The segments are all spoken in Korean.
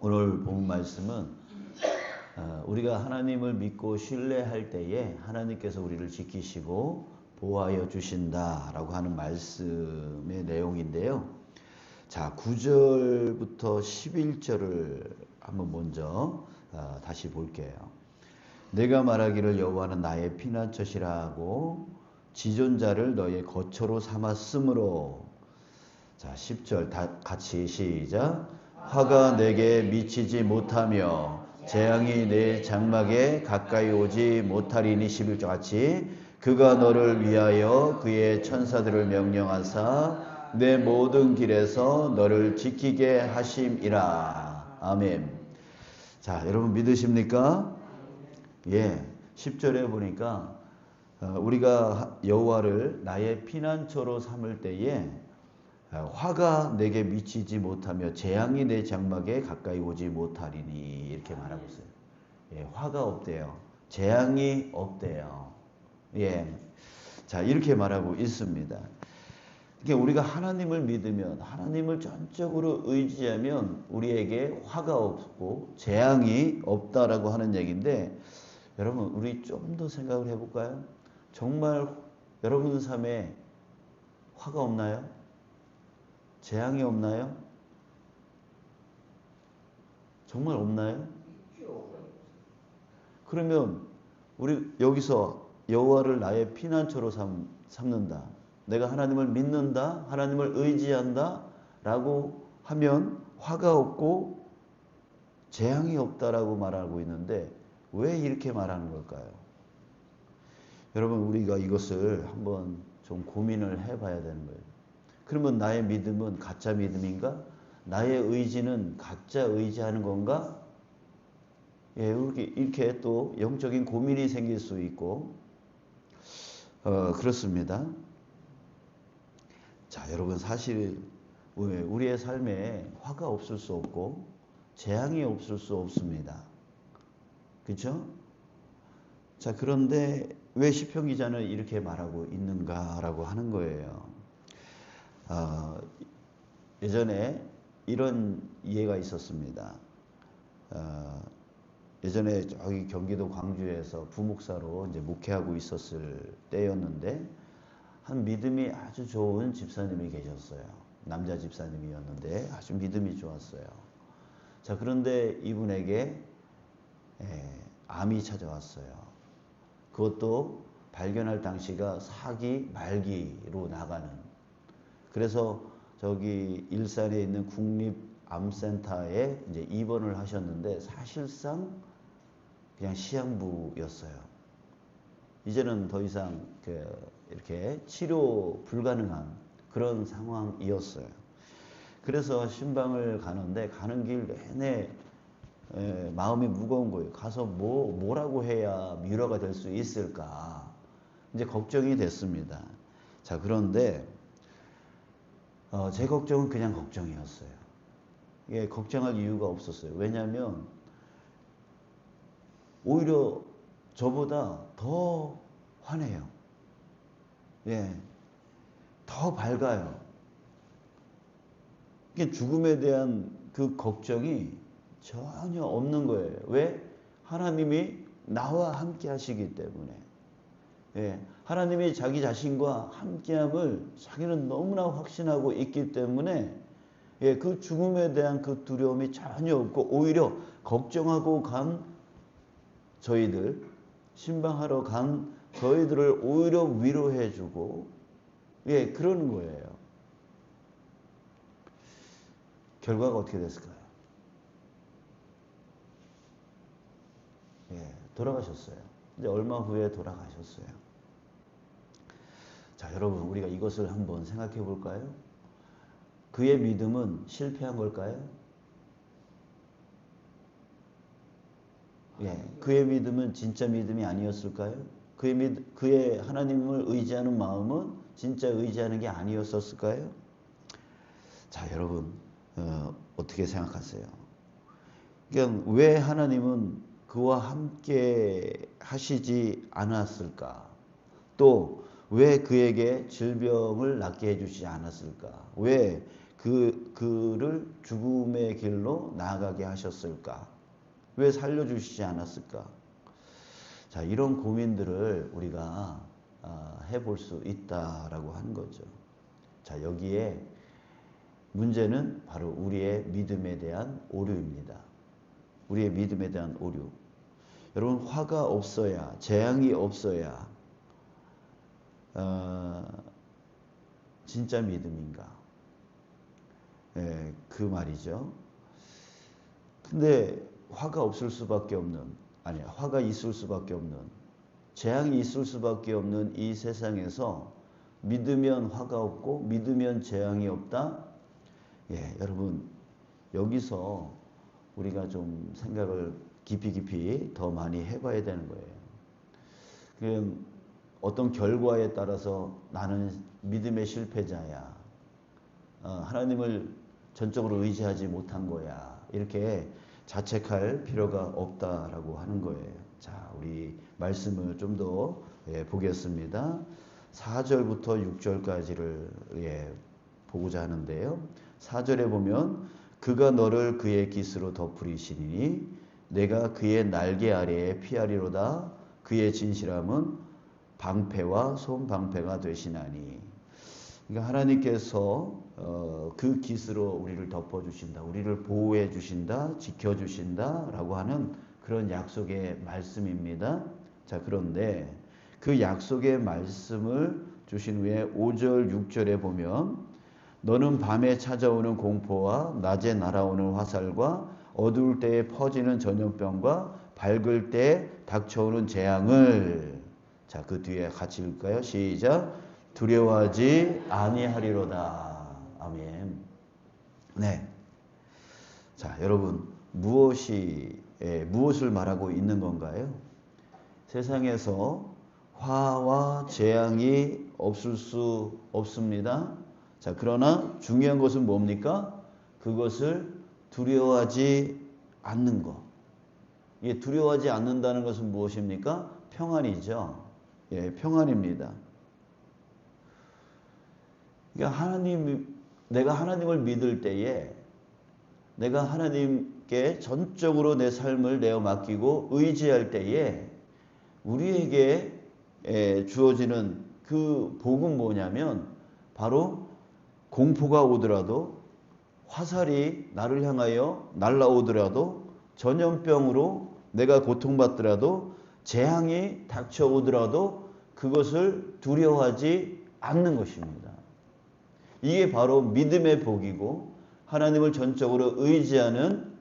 오늘 본 말씀은 우리가 하나님을 믿고 신뢰할 때에 하나님께서 우리를 지키시고 보호하여 주신다라고 하는 말씀의 내용인데요. 자, 9절부터 11절을 한번 먼저 다시 볼게요. 내가 말하기를 여호와는 나의 피난처시라 하고 지존자를 너의 거처로 삼았으므로. 자, 10절 같이 시작. 화가 내게 미치지 못하며 재앙이 내 장막에 가까이 오지 못하리니. 11절 같이. 그가 너를 위하여 그의 천사들을 명령하사 내 모든 길에서 너를 지키게 하심이라. 아멘. 자, 여러분 믿으십니까? 예. 10절에 보니까 우리가 여호와를 나의 피난처로 삼을 때에 화가 내게 미치지 못하며 재앙이 내 장막에 가까이 오지 못하리니. 이렇게 말하고 있어요. 예, 화가 없대요. 재앙이 없대요. 예. 자, 이렇게 말하고 있습니다. 그러니까 우리가 하나님을 믿으면, 하나님을 전적으로 의지하면 우리에게 화가 없고 재앙이 없다라고 하는 얘기인데, 여러분 우리 좀 더 생각을 해볼까요? 정말 여러분 삶에 화가 없나요? 재앙이 없나요? 정말 없나요? 그러면 우리 여기서 여호와를 나의 피난처로 삼는다, 내가 하나님을 믿는다, 하나님을 의지한다 라고 하면 화가 없고 재앙이 없다라고 말하고 있는데 왜 이렇게 말하는 걸까요? 여러분 우리가 이것을 한번 좀 고민을 해봐야 되는 거예요. 그러면 나의 믿음은 가짜 믿음인가? 나의 의지는 가짜 의지하는 건가? 예, 이렇게 또 영적인 고민이 생길 수 있고 그렇습니다. 자, 여러분 사실 우리의 삶에 화가 없을 수 없고 재앙이 없을 수 없습니다. 그렇죠? 자, 그런데 왜 시편 기자는 이렇게 말하고 있는가라고 하는 거예요. 예전에 이런 이해가 있었습니다. 예전에 저기 경기도 광주에서 부목사로 이제 목회하고 있었을 때였는데 한 믿음이 아주 좋은 집사님이 계셨어요. 남자 집사님이었는데 아주 믿음이 좋았어요. 자, 그런데 이분에게 암이 찾아왔어요. 그것도 발견할 당시가 사기 말기로 나가는. 그래서 저기 일산에 있는 국립암센터에 이제 입원을 하셨는데 사실상 그냥 시한부였어요. 이제는 더 이상 이렇게 치료 불가능한 그런 상황이었어요. 그래서 신방을 가는데 가는 길 내내 마음이 무거운 거예요. 가서 뭐라고 해야 위로가 될 수 있을까? 이제 걱정이 됐습니다. 자, 그런데 제 걱정은 그냥 걱정이었어요. 예, 걱정할 이유가 없었어요. 왜냐하면 오히려 저보다 더 환해요. 예, 더 밝아요. 그러니까 죽음에 대한 그 걱정이 전혀 없는 거예요. 왜? 하나님이 나와 함께 하시기 때문에. 예, 하나님이 자기 자신과 함께함을 자기는 너무나 확신하고 있기 때문에 예, 그 죽음에 대한 그 두려움이 전혀 없고 오히려 걱정하고 간 저희들, 신방하러 간 저희들을 오히려 위로해주고 예, 그러는 거예요. 결과가 어떻게 됐을까요? 예, 돌아가셨어요. 이제 얼마 후에 돌아가셨어요. 자, 여러분 우리가 이것을 한번 생각해 볼까요? 그의 믿음은 실패한 걸까요? 예, 그의 믿음은 진짜 믿음이 아니었을까요? 그의 하나님을 의지하는 마음은 진짜 의지하는 게 아니었었을까요? 자, 여러분 어떻게 생각하세요? 그러니까 왜 하나님은 그와 함께 하시지 않았을까? 또 왜 그에게 질병을 낫게 해주시지 않았을까? 왜 그를 죽음의 길로 나아가게 하셨을까? 왜 살려주시지 않았을까? 자, 이런 고민들을 우리가 해볼 수 있다라고 하는 거죠. 자, 여기에 문제는 바로 우리의 믿음에 대한 오류입니다. 우리의 믿음에 대한 오류. 여러분, 화가 없어야, 재앙이 없어야 진짜 믿음인가? 예, 그 말이죠. 근데 화가 없을 수밖에 없는, 아니, 화가 있을 수밖에 없는, 재앙이 있을 수밖에 없는 이 세상에서 믿으면 화가 없고 믿으면 재앙이 없다? 예, 여러분, 여기서 우리가 좀 생각을 깊이 더 많이 해봐야 되는 거예요. 그냥 어떤 결과에 따라서 나는 믿음의 실패자야. 하나님을 전적으로 의지하지 못한 거야. 이렇게 자책할 필요가 없다라고 하는 거예요. 자, 우리 말씀을 좀 더 보겠습니다. 4절부터 6절까지를 보고자 하는데요. 4절에 보면 그가 너를 그의 깃으로 덮으리시니 내가 그의 날개 아래에 피하리로다. 그의 진실함은 방패와 손방패가 되시나니. 그러니까 하나님께서 그 깃으로 우리를 덮어주신다. 우리를 보호해 주신다. 지켜주신다. 라고 하는 그런 약속의 말씀입니다. 자, 그런데 그 약속의 말씀을 주신 후에 5절, 6절에 보면 너는 밤에 찾아오는 공포와 낮에 날아오는 화살과 어두울 때에 퍼지는 전염병과 밝을 때에 닥쳐오는 재앙을, 자, 그 뒤에 같이 읽을까요? 시작. 두려워하지 아니하리로다. 아멘. 네. 자, 여러분, 무엇을 말하고 있는 건가요? 세상에서 화와 재앙이 없을 수 없습니다. 자, 그러나 중요한 것은 뭡니까? 그것을 두려워하지 않는 것. 이게 두려워하지 않는다는 것은 무엇입니까? 평안이죠. 예, 평안입니다. 그러니까 내가 하나님을 믿을 때에 내가 하나님께 전적으로 내 삶을 내어 맡기고 의지할 때에 우리에게 주어지는 그 복은 뭐냐면 바로 공포가 오더라도 화살이 나를 향하여 날아오더라도 전염병으로 내가 고통받더라도 재앙이 닥쳐오더라도 그것을 두려워하지 않는 것입니다. 이게 바로 믿음의 복이고 하나님을 전적으로 의지하는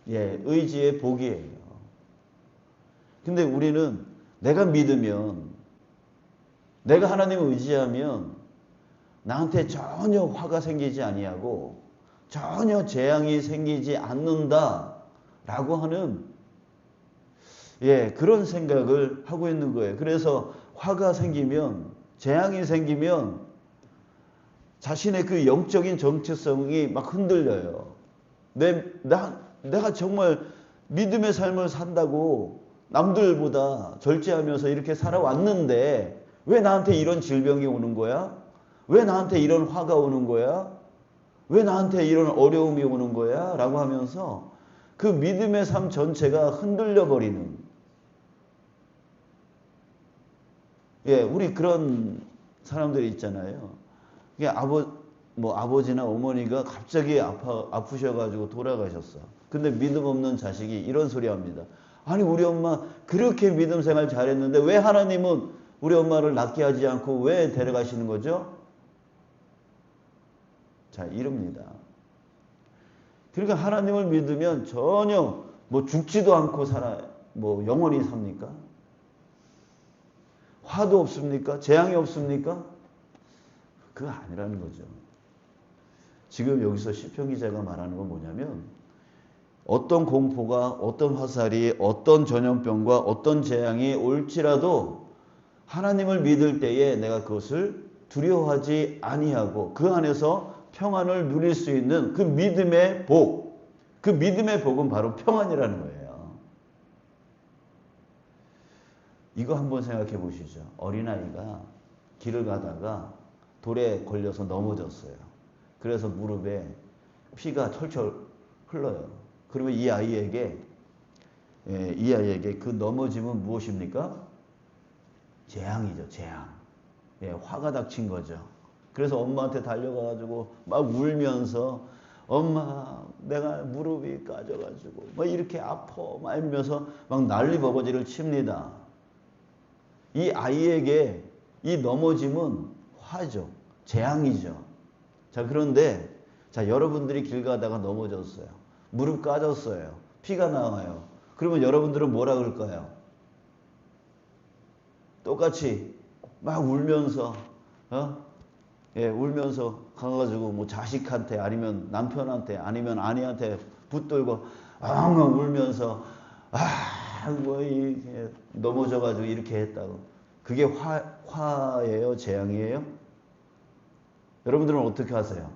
의지의 복이에요. 근데 우리는 내가 믿으면, 내가 하나님을 의지하면 나한테 전혀 화가 생기지 아니하고 전혀 재앙이 생기지 않는다라고 하는 그런 생각을 하고 있는 거예요. 그래서 화가 생기면, 재앙이 생기면 자신의 그 영적인 정체성이 막 흔들려요. 내가 정말 믿음의 삶을 산다고 남들보다 절제하면서 이렇게 살아왔는데 왜 나한테 이런 질병이 오는 거야? 왜 나한테 이런 화가 오는 거야? 왜 나한테 이런 어려움이 오는 거야? 라고 하면서 그 믿음의 삶 전체가 흔들려 버리는, 우리 그런 사람들이 있잖아요. 아버지나 어머니가 갑자기 아프셔가지고 돌아가셨어. 근데 믿음 없는 자식이 이런 소리 합니다. 아니, 우리 엄마 그렇게 믿음 생활 잘했는데 왜 하나님은 우리 엄마를 낫게 하지 않고 왜 데려가시는 거죠? 자, 이럽니다. 그러니까 하나님을 믿으면 전혀 죽지도 않고 영원히 삽니까? 화도 없습니까? 재앙이 없습니까? 그거 아니라는 거죠. 지금 여기서 시편 기자가 말하는 건 뭐냐면 어떤 공포가, 어떤 화살이, 어떤 전염병과 어떤 재앙이 올지라도 하나님을 믿을 때에 내가 그것을 두려워하지 아니하고 그 안에서 평안을 누릴 수 있는 그 믿음의 복, 그 믿음의 복은 바로 평안이라는 거예요. 이거 한번 생각해 보시죠. 어린아이가 길을 가다가 돌에 걸려서 넘어졌어요. 그래서 무릎에 피가 철철 흘러요. 그러면 이 아이에게 그 넘어짐은 무엇입니까? 재앙이죠, 재앙. 화가 닥친 거죠. 그래서 엄마한테 달려가가지고 막 울면서 엄마 내가 무릎이 까져가지고 막 이렇게 아파 막 이러면서 막 난리버거지를 칩니다. 이 아이에게 이 넘어짐은 화죠. 재앙이죠. 자, 그런데 자, 여러분들이 길 가다가 넘어졌어요. 무릎 까졌어요. 피가 나와요. 그러면 여러분들은 뭐라 그럴까요? 똑같이 막 울면서 울면서 가가지고 뭐 자식한테 아니면 남편한테 아니면 아내한테 붙들고 엉엉 울면서 뭐 넘어져가지고 이렇게 했다고. 그게 화예요? 재앙이에요? 여러분들은 어떻게 하세요?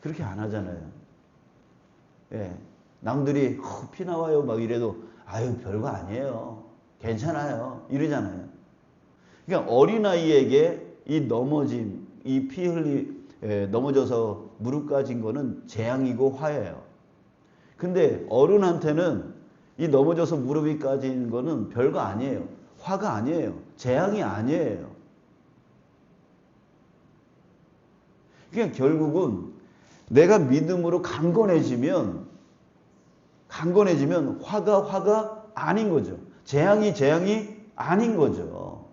그렇게 안 하잖아요. 남들이 피 나와요 막 이래도 아유 별거 아니에요. 괜찮아요. 이러잖아요. 그러니까 어린아이에게 이 넘어짐, 이 넘어져서 무릎 까진 거는 재앙이고 화예요. 근데 어른한테는 이 넘어져서 무릎이 까진 거는 별거 아니에요. 화가 아니에요. 재앙이 아니에요. 그러니까 결국은 내가 믿음으로 강건해지면 화가 아닌 거죠. 재앙이 아닌 거죠.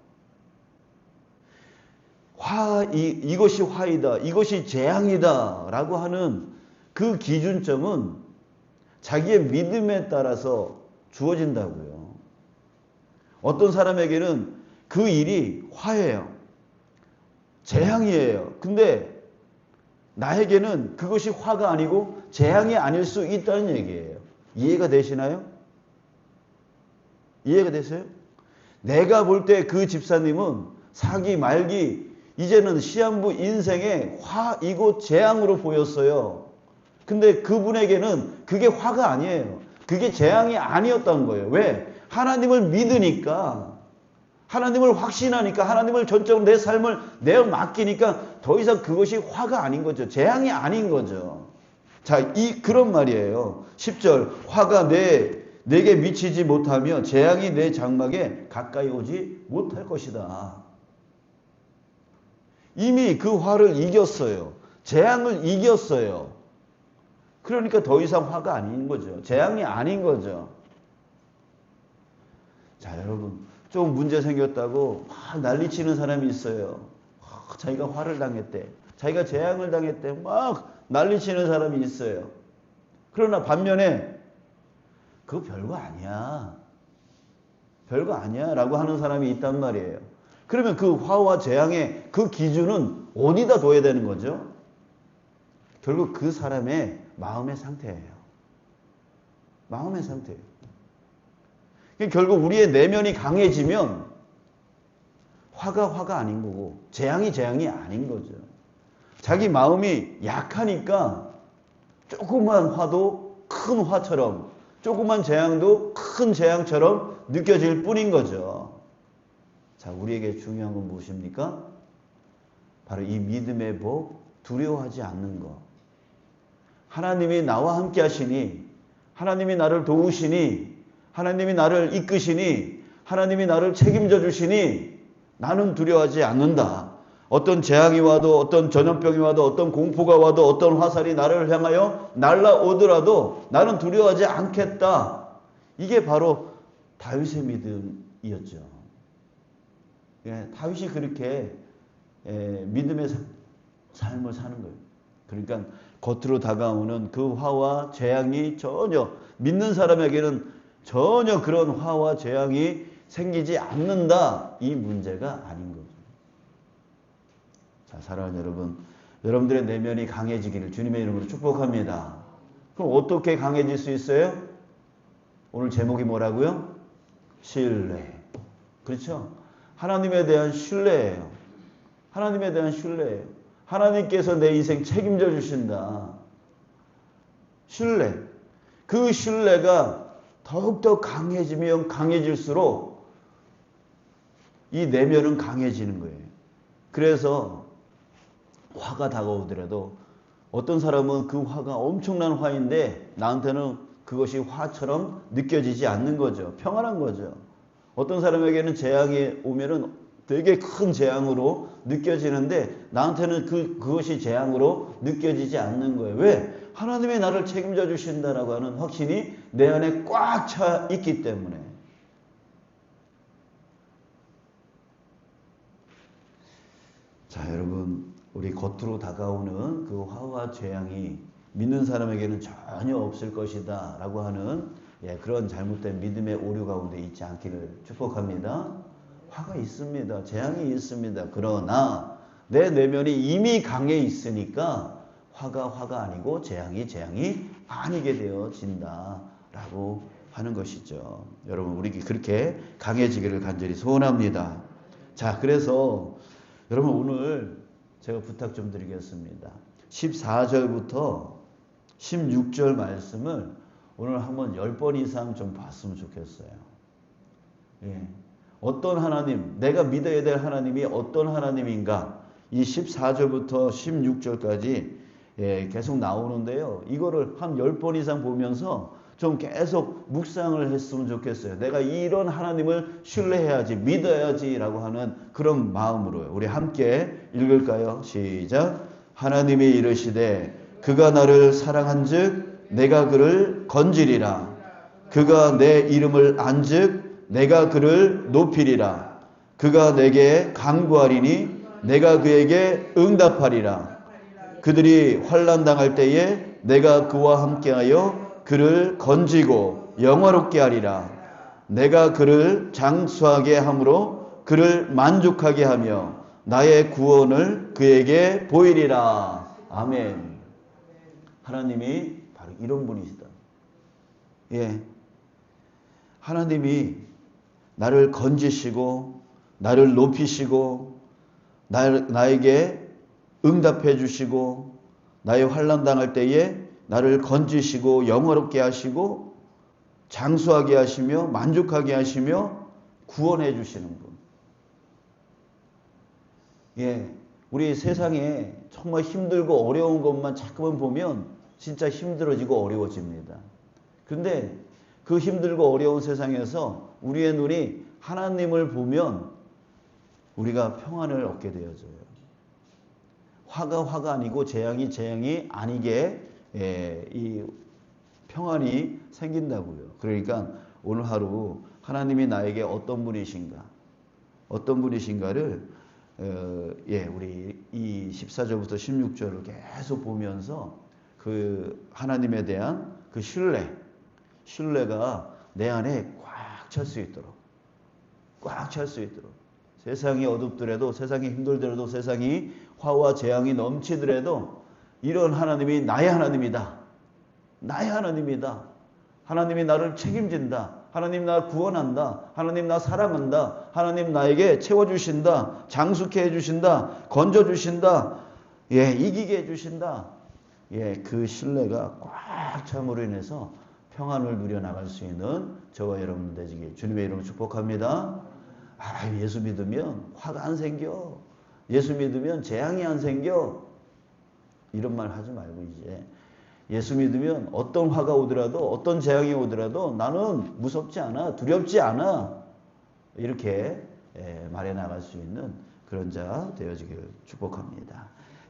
이것이 화이다, 이것이 재앙이다 라고 하는 그 기준점은 자기의 믿음에 따라서 주어진다고요. 어떤 사람에게는 그 일이 화예요. 재앙이에요. 근데 나에게는 그것이 화가 아니고 재앙이 아닐 수 있다는 얘기예요. 이해가 되시나요? 이해가 되세요? 내가 볼 때 그 집사님은 사기 말기 이제는 시한부 인생의 화이고 재앙으로 보였어요. 근데 그분에게는 그게 화가 아니에요. 그게 재앙이 아니었던 거예요. 왜? 하나님을 믿으니까, 하나님을 확신하니까, 하나님을 전적으로 내 삶을 내어 맡기니까 더 이상 그것이 화가 아닌 거죠. 재앙이 아닌 거죠. 자, 그런 말이에요. 10절, 화가 내게 미치지 못하며 재앙이 내 장막에 가까이 오지 못할 것이다. 이미 그 화를 이겼어요. 재앙을 이겼어요. 그러니까 더 이상 화가 아닌 거죠. 재앙이 아닌 거죠. 자, 여러분, 좀 문제 생겼다고 막 난리치는 사람이 있어요. 자기가 화를 당했대. 자기가 재앙을 당했대. 막 난리치는 사람이 있어요. 그러나 반면에 그거 별거 아니야. 별거 아니야 라고 하는 사람이 있단 말이에요. 그러면 그 화와 재앙의 그 기준은 어디다 둬야 되는 거죠? 결국 그 사람의 마음의 상태예요. 마음의 상태예요. 결국 우리의 내면이 강해지면 화가 아닌 거고 재앙이 아닌 거죠. 자기 마음이 약하니까 조그만 화도 큰 화처럼, 조그만 재앙도 큰 재앙처럼 느껴질 뿐인 거죠. 자, 우리에게 중요한 건 무엇입니까? 바로 이 믿음의 복, 두려워하지 않는 것. 하나님이 나와 함께 하시니, 하나님이 나를 도우시니, 하나님이 나를 이끄시니, 하나님이 나를 책임져 주시니 나는 두려워하지 않는다. 어떤 재앙이 와도, 어떤 전염병이 와도, 어떤 공포가 와도, 어떤 화살이 나를 향하여 날아오더라도 나는 두려워하지 않겠다. 이게 바로 다윗의 믿음이었죠. 다윗이 그렇게 믿음의 삶을 사는 거예요. 그러니까 겉으로 다가오는 그 화와 재앙이 전혀, 믿는 사람에게는 전혀 그런 화와 재앙이 생기지 않는다. 이 문제가 아닌 거죠. 자, 사랑하는 여러분, 여러분들의 내면이 강해지기를 주님의 이름으로 축복합니다. 그럼 어떻게 강해질 수 있어요? 오늘 제목이 뭐라고요? 신뢰. 그렇죠? 하나님에 대한 신뢰예요. 하나님에 대한 신뢰예요. 하나님께서 내 인생 책임져 주신다. 신뢰. 그 신뢰가 더욱더 강해지면 강해질수록 이 내면은 강해지는 거예요. 그래서 화가 다가오더라도 어떤 사람은 그 화가 엄청난 화인데 나한테는 그것이 화처럼 느껴지지 않는 거죠. 평안한 거죠. 어떤 사람에게는 재앙이 오면은 되게 큰 재앙으로 느껴지는데 나한테는 그것이 재앙으로 느껴지지 않는 거예요. 왜? 하나님이 나를 책임져 주신다라고 하는 확신이 내 안에 꽉 차 있기 때문에. 자, 여러분, 우리 겉으로 다가오는 그 화와 재앙이 믿는 사람에게는 전혀 없을 것이다 라고 하는 그런 잘못된 믿음의 오류 가운데 있지 않기를 축복합니다. 화가 있습니다. 재앙이 있습니다. 그러나 내 내면이 이미 강해 있으니까 화가 아니고 재앙이 아니게 되어진다 라고 하는 것이죠. 여러분, 우리 그렇게 강해지기를 간절히 소원합니다. 자, 그래서 여러분, 오늘 제가 부탁 좀 드리겠습니다. 14절부터 16절 말씀을 오늘 한번 10번 이상 좀 봤으면 좋겠어요. 어떤 하나님, 내가 믿어야 될 하나님이 어떤 하나님인가, 이 14절부터 16절까지 계속 나오는데요. 이거를 한 10번 이상 보면서 좀 계속 묵상을 했으면 좋겠어요. 내가 이런 하나님을 신뢰해야지, 믿어야지 라고 하는 그런 마음으로요. 우리 함께 읽을까요? 시작. 하나님이 이르시되 그가 나를 사랑한즉 내가 그를 건지리라. 그가 내 이름을 안즉 내가 그를 높이리라. 그가 내게 간구하리니 내가 그에게 응답하리라. 그들이 환난 당할 때에 내가 그와 함께하여 그를 건지고 영화롭게 하리라. 내가 그를 장수하게 함으로 그를 만족하게 하며 나의 구원을 그에게 보이리라. 아멘. 하나님이 바로 이런 분이시다. 하나님이 나를 건지시고 나를 높이시고 나에게 응답해 주시고 나의 환난 당할 때에 나를 건지시고 영화롭게 하시고 장수하게 하시며 만족하게 하시며 구원해 주시는 분. 우리 세상에 정말 힘들고 어려운 것만 자꾸만 보면 진짜 힘들어지고 어려워집니다. 그런데 그 힘들고 어려운 세상에서 우리의 눈이 하나님을 보면 우리가 평안을 얻게 되어져요. 화가 아니고 재앙이 아니게 이 평안이 생긴다고요. 그러니까 오늘 하루 하나님이 나에게 어떤 분이신가를 우리 이 14절부터 16절을 계속 보면서 그 하나님에 대한 그 신뢰가 내 안에 꽉 찰 수 있도록 세상이 어둡더라도, 세상이 힘들더라도, 세상이 화와 재앙이 넘치더라도 이런 하나님이 나의 하나님이다. 하나님이 나를 책임진다. 하나님 나 구원한다. 하나님 나 사랑한다. 하나님 나에게 채워주신다. 장수케 해주신다. 건져주신다. 이기게 해주신다. 그 신뢰가 꽉 참으로 인해서 평안을 누려나갈 수 있는 저와 여러분 되시길 주님의 이름으로 축복합니다. 예수 믿으면 화가 안 생겨. 예수 믿으면 재앙이 안 생겨. 이런 말 하지 말고 이제 예수 믿으면 어떤 화가 오더라도 어떤 재앙이 오더라도 나는 무섭지 않아. 두렵지 않아. 이렇게 말해 나갈 수 있는 그런 자 되어지길 축복합니다.